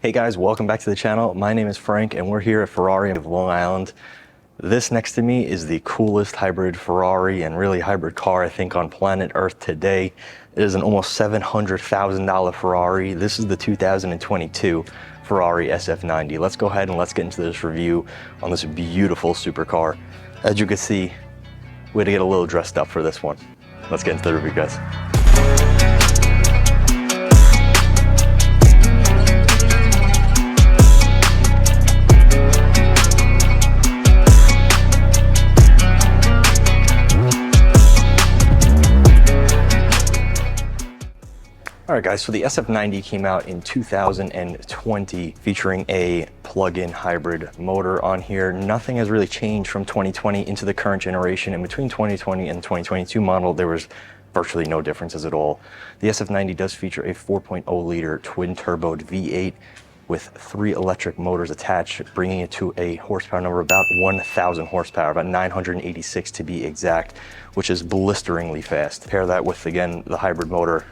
Hey guys, welcome back to the channel. My name is Frank and we're here at Ferrari of Long Island. This next to me is the coolest hybrid Ferrari and really hybrid car I think on planet Earth today. It is an almost $700,000 Ferrari. This is the 2022 Ferrari SF90. Let's go ahead and let's get into this review on this beautiful supercar. As you can see, we had to get a little dressed up for this one. Let's get into the review, guys. All right guys, so the SF90 came out in 2020 featuring a plug-in hybrid motor on here. Nothing has really changed from 2020 into the current generation, and between 2020 and the 2022 model there was virtually no differences at all. The SF90 does feature a 4.0 liter twin turboed V8 with 3 electric motors attached, bringing it to a horsepower number of about 1,000 horsepower, about 986 to be exact, which is blisteringly fast. Pair that with, again, the hybrid motor.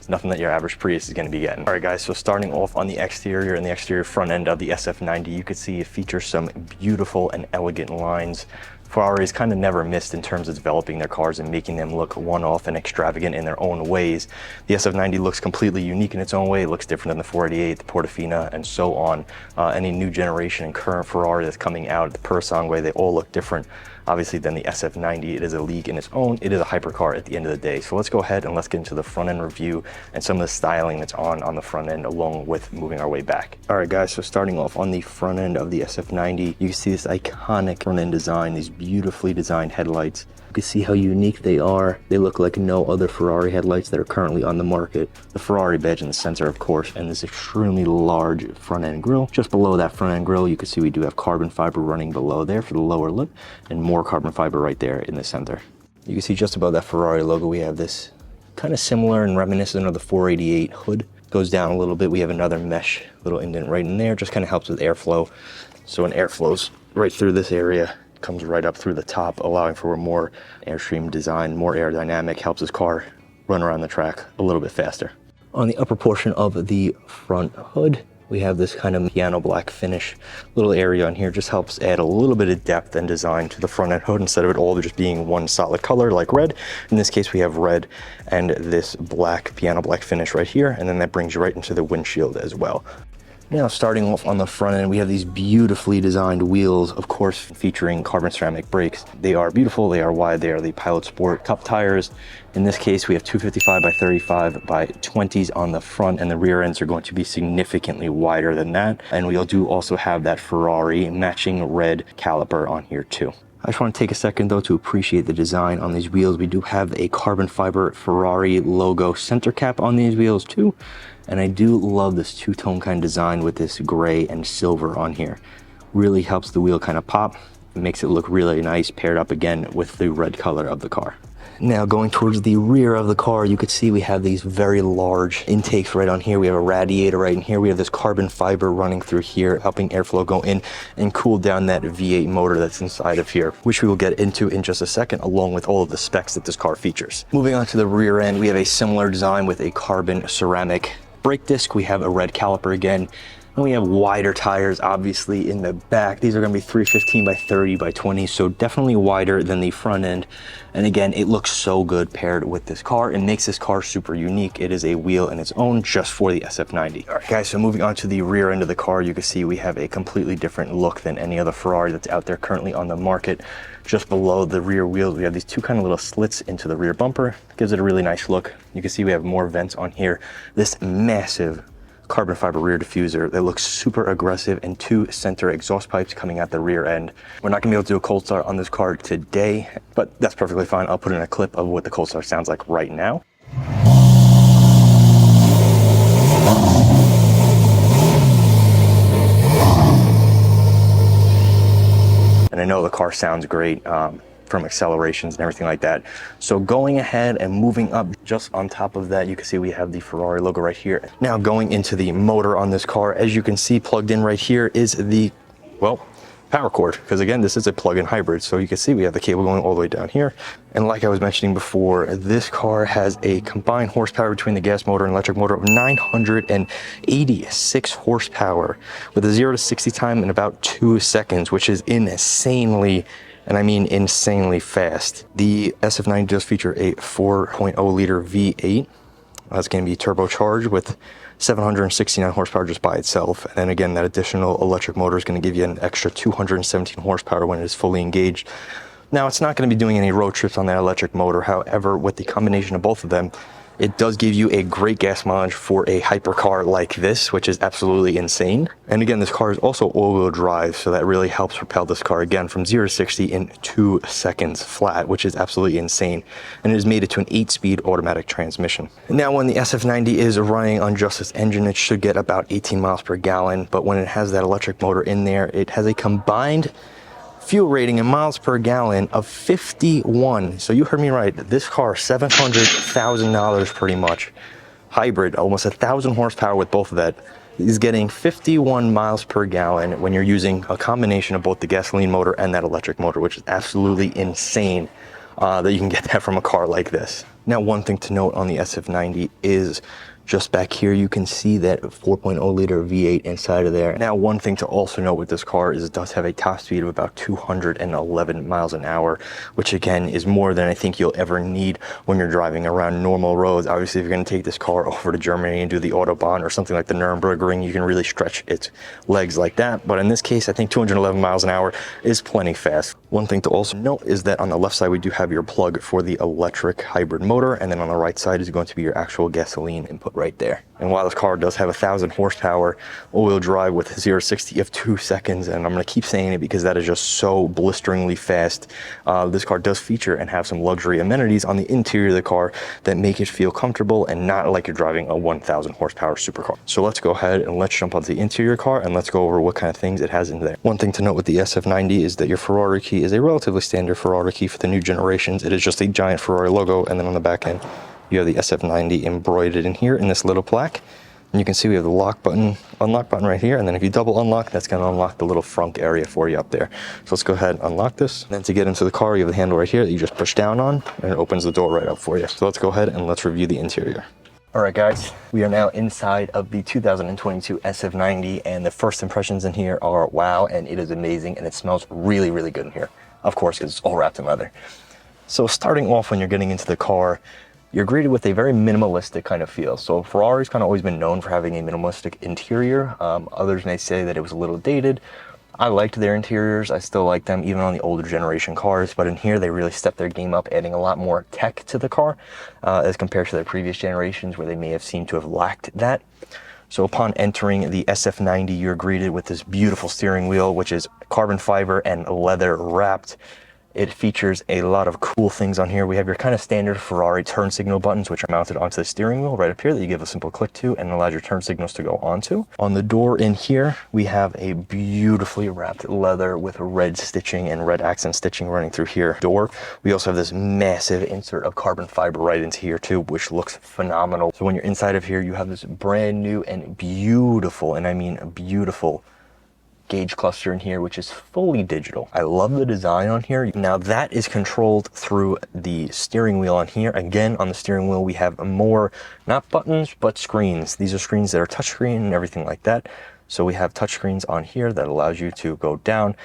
Nothing that your average Prius is going to be getting. All right guys, so starting off on the exterior and the exterior front end of the SF90, you can see it features some beautiful and elegant lines. Ferrari's kind of never missed in terms of developing their cars and making them look one-off and extravagant in their own ways. The SF90 looks completely unique in its own way. It looks different than the 488, the Portofino, and so on. Any new generation and current Ferrari that's coming out, the Purosangue, they all look different, obviously, than the SF90. It is a league in its own. It is a hypercar at the end of the day. So let's go ahead and let's get into the front end review and some of the styling that's on the front end, along with moving our way back. All right guys, so starting off on the front end of the SF90, you can see this iconic front end design, these beautifully designed headlights. You can see how unique they are. They look like no other Ferrari headlights that are currently on the market. The Ferrari badge in the center, of course, and this extremely large front end grille. Just below that front end grille, you can see we do have carbon fiber running below there for the lower lip, and more carbon fiber right there in the center. You can see just above that Ferrari logo, we have this kind of similar and reminiscent of the 488 hood. Goes down a little bit, we have another mesh little indent right in there, just kind of helps with airflow. So when air flows right through this area, comes right up through the top, allowing for a more airstream design, more aerodynamic, helps this car run around the track a little bit faster. On the upper portion of the front hood, we have this kind of piano black finish. Little area on here just helps add a little bit of depth and design to the front end hood instead of it all just being one solid color like red. In this case, we have red and this black piano black finish right here, and then that brings you right into the windshield as well. Now, starting off on the front end, we have these beautifully designed wheels, of course, featuring carbon ceramic brakes. They are beautiful, they are wide, they are the Pilot Sport Cup tires. In this case, we have 255 by 35 by 20s on the front, and the rear ends are going to be significantly wider than that. And we'll do also have that Ferrari matching red caliper on here too. I just want to take a second though to appreciate the design on these wheels. We do have a carbon fiber Ferrari logo center cap on these wheels too. And I do love this two-tone kind of design with this gray and silver on here. Really helps the wheel kind of pop. It makes it look really nice, paired up again with the red color of the car. Now going towards the rear of the car, you could see we have these very large intakes right on here. We have a radiator right in here. We have this carbon fiber running through here, helping airflow go in and cool down that V8 motor that's inside of here, which we will get into in just a second, along with all of the specs that this car features. Moving on to the rear end, we have a similar design with a carbon ceramic brake disc. We have a red caliper again, and we have wider tires obviously in the back. These are going to be 315 by 30 by 20, so definitely wider than the front end. And again, it looks so good paired with this car and makes this car super unique. It is a wheel in its own just for the SF90. All right guys, so moving on to the rear end of the car, you can see we have a completely different look than any other Ferrari that's out there currently on the market. Just below the rear wheels, we have these two kind of little slits into the rear bumper. Gives it a really nice look. You can see we have more vents on here. This massive carbon fiber rear diffuser that looks super aggressive, and 2 center exhaust pipes coming out the rear end. We're not gonna be able to do a cold start on this car today, but that's perfectly fine. I'll put in a clip of what the cold start sounds like right now. And I know the car sounds great from accelerations and everything like that. So going ahead and moving up, just on top of that, you can see we have the Ferrari logo right here. Now going into the motor on this car, as you can see plugged in right here is the, well, power cord, because again, this is a plug-in hybrid. So you can see we have the cable going all the way down here. And like I was mentioning before, this car has a combined horsepower between the gas motor and electric motor of 986 horsepower with a 0 to 60 time in about 2 seconds, which is insanely, and I mean insanely fast. The SF90 does feature a 4.0 liter V8. That's going to be turbocharged with 769 horsepower just by itself. And then again, that additional electric motor is going to give you an extra 217 horsepower when it is fully engaged. Now, it's not going to be doing any road trips on that electric motor. However, with the combination of both of them, it does give you a great gas mileage for a hypercar like this, which is absolutely insane. And again, this car is also all-wheel drive, so that really helps propel this car again from 0 to 60 in 2 seconds flat, which is absolutely insane. And it has made it to an 8-speed automatic transmission. Now, when the SF90 is running on just this engine, it should get about 18 miles per gallon. But when it has that electric motor in there, it has a combined fuel rating in miles per gallon of 51. So you heard me right. This car, $700,000 pretty much. Hybrid, almost 1,000 horsepower with both of that, is getting 51 miles per gallon when you're using a combination of both the gasoline motor and that electric motor, which is absolutely insane that you can get that from a car like this. Now, one thing to note on the SF90 is just back here, you can see that 4.0 liter V8 inside of there. Now, one thing to also note with this car is it does have a top speed of about 211 miles an hour, which again is more than I think you'll ever need when you're driving around normal roads. Obviously, if you're going to take this car over to Germany and do the Autobahn or something like the Nürburgring, you can really stretch its legs like that. But in this case, I think 211 miles an hour is plenty fast. One thing to also note is that on the left side, we do have your plug for the electric hybrid motor, and then on the right side is going to be your actual gasoline input right there. And while this car does have 1,000 horsepower, all-wheel drive with 0 to 60 of 2 seconds, and I'm going to keep saying it because that is just so blisteringly fast, this car does feature and have some luxury amenities on the interior of the car that make it feel comfortable and not like you're driving a 1,000 horsepower supercar. So let's go ahead and let's jump onto the interior car and let's go over what kind of things it has in there. One thing to note with the SF90 is that your Ferrari key is a relatively standard Ferrari key for the new generations. It is just a giant Ferrari logo, and then on the back end, you have the SF90 embroidered in here in this little plaque. And you can see we have the lock button, unlock button right here. And then if you double unlock, that's going to unlock the little front area for you up there. So let's go ahead and unlock this. And then to get into the car, you have the handle right here that you just push down on, and it opens the door right up for you. So let's go ahead and let's review the interior. All right, guys, we are now inside of the 2022 SF90, and the first impressions in here are wow, and it is amazing, and it smells really, really good in here. Of course, because it's all wrapped in leather. So starting off, when you're getting into the car, you're greeted with a very minimalistic kind of feel. So Ferrari's kind of always been known for having a minimalistic interior. Others may say that it was a little dated. I liked their interiors. I still like them even on the older generation cars, but in here they really stepped their game up, adding a lot more tech to the car as compared to their previous generations where they may have seemed to have lacked that. So upon entering the SF90, you're greeted with this beautiful steering wheel, which is carbon fiber and leather wrapped. It features a lot of cool things on here. We have your kind of standard Ferrari turn signal buttons, which are mounted onto the steering wheel right up here that you give a simple click to and allows your turn signals to go onto. On the door in here, we have a beautifully wrapped leather with red stitching and red accent stitching running through here. Door. We also have this massive insert of carbon fiber right into here too, which looks phenomenal. So when you're inside of here, you have this brand new and beautiful, and I mean beautiful, gauge cluster in here, which is fully digital. I love the design on here. Now that is controlled through the steering wheel on here. Again, on the steering wheel, we have more, not buttons, but screens. These are screens that are touchscreen and everything like that. So we have touchscreens on here that allows you to go down.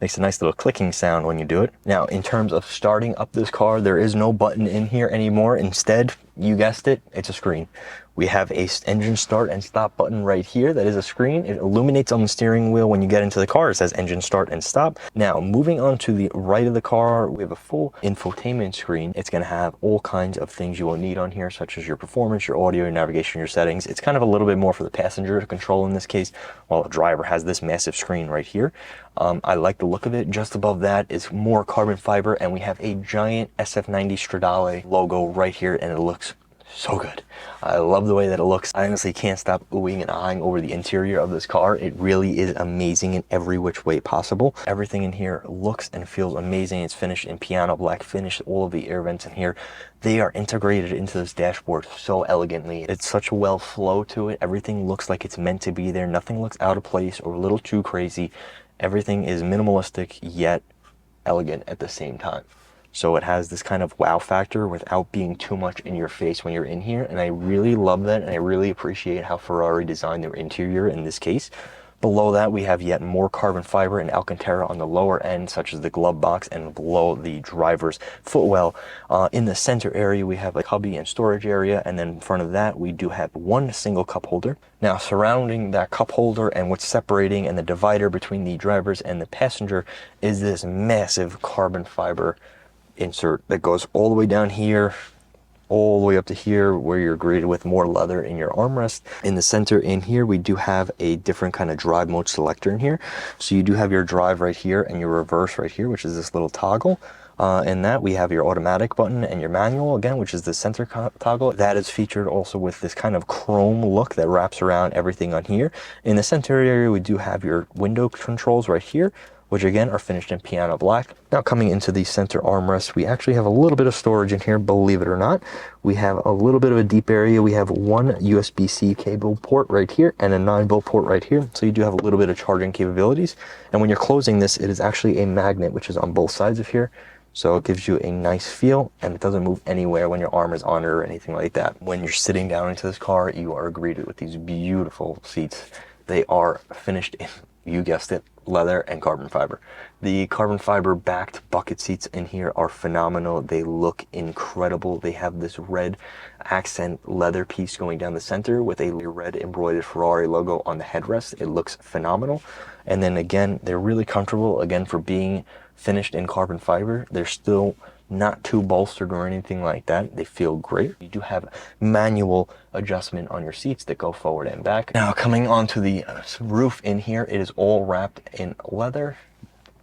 Makes a nice little clicking sound when you do it. Now, in terms of starting up this car, there is no button in here anymore. Instead, you guessed it, it's a screen. We have a engine start and stop button right here. That is a screen. It illuminates on the steering wheel when you get into the car. It says engine start and stop. Now, moving on to the right of the car, we have a full infotainment screen. It's going to have all kinds of things you will need on here, such as your performance, your audio, your navigation, your settings. It's kind of a little bit more for the passenger to control in this case, while the driver has this massive screen right here. I like the look of it. Just above that is more carbon fiber, and we have a giant SF90 Stradale logo right here, and it looks so good. I love the way that it looks. I honestly can't stop oohing and eyeing over the interior of this car. It really is amazing in every which way possible. Everything in here looks and feels amazing. It's finished in piano black finish. All of the air vents in here, they are integrated into this dashboard so elegantly. It's such a well flow to it. Everything looks like it's meant to be there. Nothing looks out of place or a little too crazy. Everything is minimalistic yet elegant at the same time. So it has this kind of wow factor without being too much in your face when you're in here. And I really love that, and I really appreciate how Ferrari designed their interior in this case. Below that, we have yet more carbon fiber and Alcantara on the lower end, such as the glove box and below the driver's footwell. In the center area, we have a cubby and storage area, and then in front of that, we do have one single cup holder. Now, surrounding that cup holder and what's separating and the divider between the drivers and the passenger is this massive carbon fiber insert that goes all the way down here, all the way up to here, where you're greeted with more leather in your armrest. In the center in here, we do have a different kind of drive mode selector in here. So you do have your drive right here and your reverse right here, which is this little toggle. In that, we have your automatic button and your manual again, which is the center toggle. That is featured also with this kind of chrome look that wraps around everything on here. In the center area, we do have your window controls right here, which again are finished in piano black. Now coming into the center armrest, we actually have a little bit of storage in here, believe it or not. We have a little bit of a deep area. We have one USB-C cable port right here and a 9-volt port right here. So you do have a little bit of charging capabilities. And when you're closing this, it is actually a magnet, which is on both sides of here. So it gives you a nice feel, and it doesn't move anywhere when your arm is on it or anything like that. When you're sitting down into this car, you are greeted with these beautiful seats. They are finished in, you guessed it, leather and carbon fiber. The carbon fiber backed bucket seats in here are phenomenal. They look incredible. They have this red accent leather piece going down the center with a red embroidered Ferrari logo on the headrest. It looks phenomenal. And then again, they're really comfortable. Again, for being finished in carbon fiber, they're still not too bolstered or anything like that. They feel great. You do have manual adjustment on your seats that go forward and back. Now coming onto the roof in here, it is all wrapped in leather,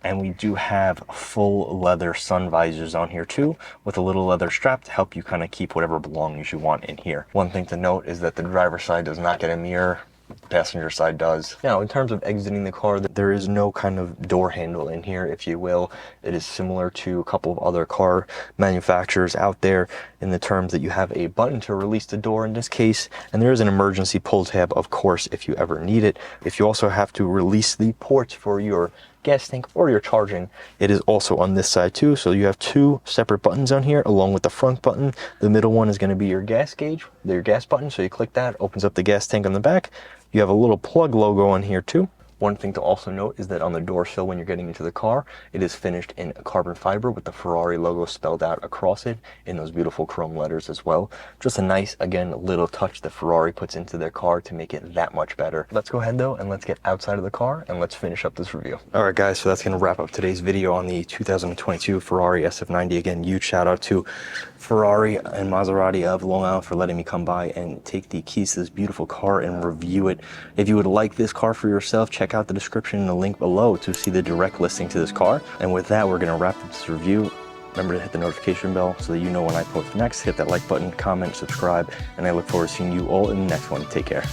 and we do have full leather sun visors on here too, with a little leather strap to help you kind of keep whatever belongings you want in here. One thing to note is that the driver's side does not get a mirror. Passenger side does. Now, in terms of exiting the car, there is no kind of door handle in here, if you will. It is similar to a couple of other car manufacturers out there in the terms that you have a button to release the door in this case, and there is an emergency pull tab, of course, if you ever need it. If you also have to release the ports for your gas tank or your charging, it is also on this side too. So you have two separate buttons on here along with the front button. The middle one is going to be your gas gauge, your gas button. So you click that, opens up the gas tank on the back. You have a little plug logo on here too. One thing to also note is that on the door sill when you're getting into the car, it is finished in carbon fiber with the Ferrari logo spelled out across it in those beautiful chrome letters as well. Just a nice, again, little touch that Ferrari puts into their car to make it that much better. Let's go ahead though and let's get outside of the car and let's finish up this review. All right guys, so that's going to wrap up today's video on the 2022 Ferrari SF90. Again, huge shout out to Ferrari and Maserati of Long Island for letting me come by and take the keys to this beautiful car and review it. If you would like this car for yourself, check out the description and the link below to see the direct listing to this car. And with that, we're going to wrap up this review. Remember to hit the notification bell so that you know when I post next. Hit that like button, comment, subscribe, and I look forward to seeing you all in the next one. Take care.